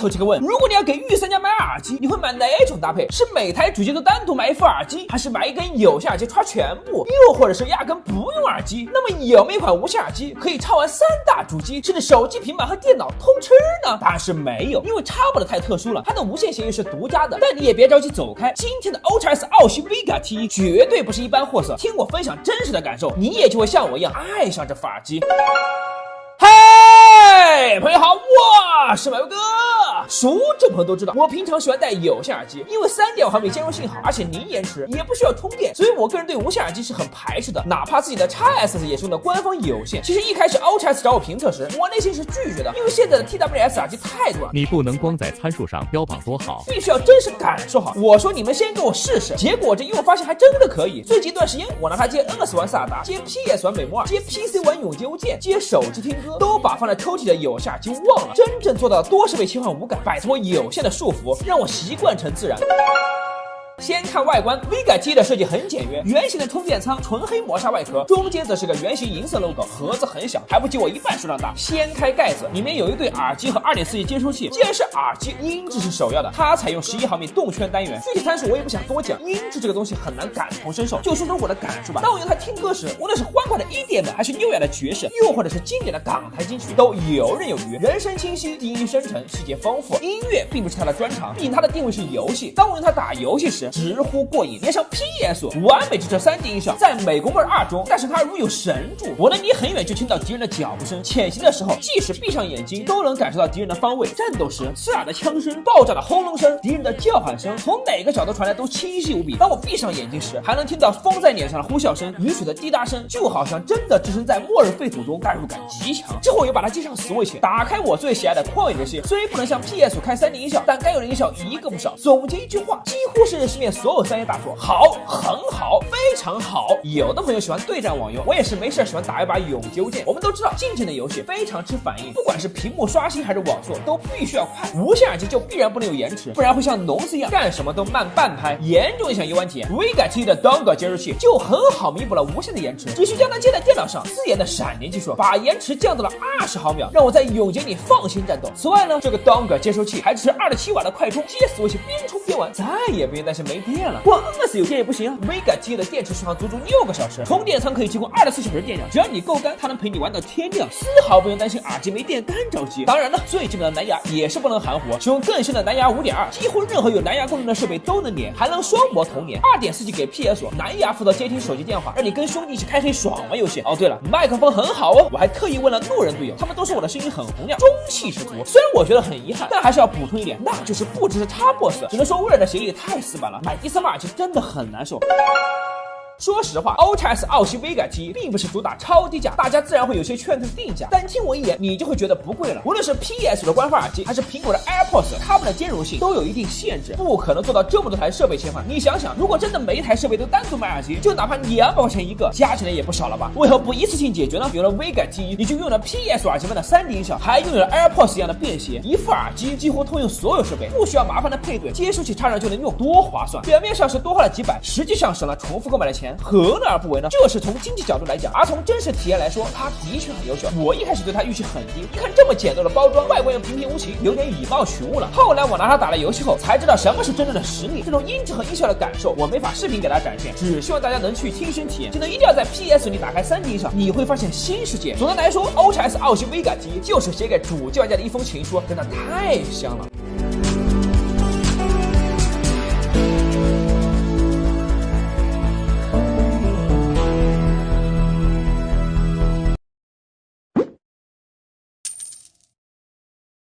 头这个问，如果你要给御三家买耳机，你会买哪种搭配？是每台主机都单独买一副耳机，还是买一根有线耳机插全部，又或者是压根不用耳机？那么有没有一款无线耳机可以插完3大主机，甚至手机、平板和电脑通吃呢？答案是没有，因为插播的太特殊了，它的无线协议是独家的。但你也别着急走开，今天的 Ultra S 奥西 Vega T 绝对不是一般货色，听我分享真实的感受，你也就会像我一样爱上这副耳机。嘿，朋友好，我是马哥。熟这朋友都知道，我平常喜欢戴有线耳机，因为3.5毫米兼容性好，而且零延迟，也不需要充电，所以我个人对无线耳机是很排斥的。哪怕自己的 XS 也是用的官方有线。其实一开始 Ultra S 找我评测时，我内心是拒绝的，因为现在的 TWS 耳机太多了，你不能光在参数上标榜多好，必须要真实感受好。我说你们先给我试试，结果这用发现还真的可以。最近一段时间，我拿它接 NS 玩萨达，接 PS 玩美魔2，接 PC 玩永劫无间，接手机听歌，都把放在抽屉的有线耳机忘了。真正做到多设备切换无感，摆脱有线的束缚，让我习惯成自然。先看外观 ，Vega T 的设计很简约，圆形的充电仓，纯黑磨砂外壳，中间则是个圆形银色 logo， 盒子很小，还不及我一半数量大。掀开盖子，里面有一对耳机和 2.4G 接收器。既然是耳机，音质是首要的，它采用11毫米动圈单元，具体参数我也不想多讲，音质这个东西很难感同身受，就说说我的感受吧。当我用它听歌时，无论是欢快的EDM的，还是优雅的爵士，又或者是经典的港台金曲，都游刃有余，人声清晰，低音深沉，细节丰富。音乐并不是它的专长，毕竟它的定位是游戏。当我用它打游戏时，直呼过瘾，连上 PS 完美支持3D 音效，在美国味2中，但是它如有神助，我能离很远就听到敌人的脚步声，潜行的时候即使闭上眼睛都能感受到敌人的方位，战斗时刺耳的枪声、爆炸的轰隆声、敌人的叫喊声从每个角度传来都清晰无比。当我闭上眼睛时，还能听到风在脸上的呼啸声、雨水的滴答声，就好像真的置身在末日废土中，代入感极强。之后又把它接上 Switch， 打开我最喜爱的旷野游戏，虽不能像 PS 开3D 音效，但该有的音效一个不少。总结一句话，几乎是市面所有3A大作，好，很好，非常好。有的朋友喜欢对战网游，我也是没事喜欢打一把永劫无间。我们都知道，竞争的游戏非常吃反应，不管是屏幕刷新还是网速，都必须要快。无线耳机就必然不能有延迟，不然会像农司一样干什么都慢半拍，严重影响游玩体验。Vega T 的 Dongle 接收器就很好弥补了无线的延迟，只需将它接在电脑上，自研的闪电技术把延迟降到了20毫秒，让我在永劫里放心战斗。此外呢，这个 Dongle 接收器还支持2.7瓦的快充，接 Switch 边充边玩，再也不用担心没电了。光 NS 有电也不行啊 ，Vega T 的电池续航足足6个小时，充电仓可以提供24小时电量，只要你够干，它能陪你玩到天亮，丝毫不用担心耳机没电干着急。当然了，最基本的蓝牙也是不能含糊，使用更新的蓝牙 5.2， 几乎任何有蓝牙功能的设备都能连，还能双模同连。2.4G 给 PS 蓝牙负责接听手机电话，让你跟兄弟一起开黑爽玩游戏。哦对了，麦克风很好哦，我还特意问了路人队友，他们都说我的声音很洪亮，中气十足。虽然我觉得很遗憾，但还是要补充一点，那就是不支持Xbox，只能说威尔的协议太死板了，买第3把耳机真的很难受。说实话 ，Ultra S 奥西 Vega T 并不是主打超低价，大家自然会有些劝退定价，但听我一眼，你就会觉得不贵了。无论是 PS 的官方耳机，还是苹果的 AirPods， 它们的兼容性都有一定限制，不可能做到这么多台设备切换。你想想，如果真的每一台设备都单独买耳机，就哪怕200块钱一个，加起来也不少了吧？为何不一次性解决呢？有了 Vega T， 你就用了 PS 耳机般的3D 音效，还拥有了 AirPods 一样的便携，一副耳机几乎通用所有设备，不需要麻烦的配对，接收器插上就能用，多划算！表面上是多花了几百，实际上省了重复购买的钱，何乐而不为呢？这是从经济角度来讲，而从真实体验来说，它的确很优秀。我一开始对它预期很低，一看这么简陋的包装，外观又平平无奇，有点以貌取物了。后来我拿它打了游戏后，才知道什么是真正的实力。这种音质和音效的感受，我没法视频给大家展现，只希望大家能去亲身体验。记得一定要在 PS 里打开3D 音效，你会发现新世界。总的来说 ，Ultra S 奥西 Vega T 就是写给主机玩家的一封情书，真的太香了。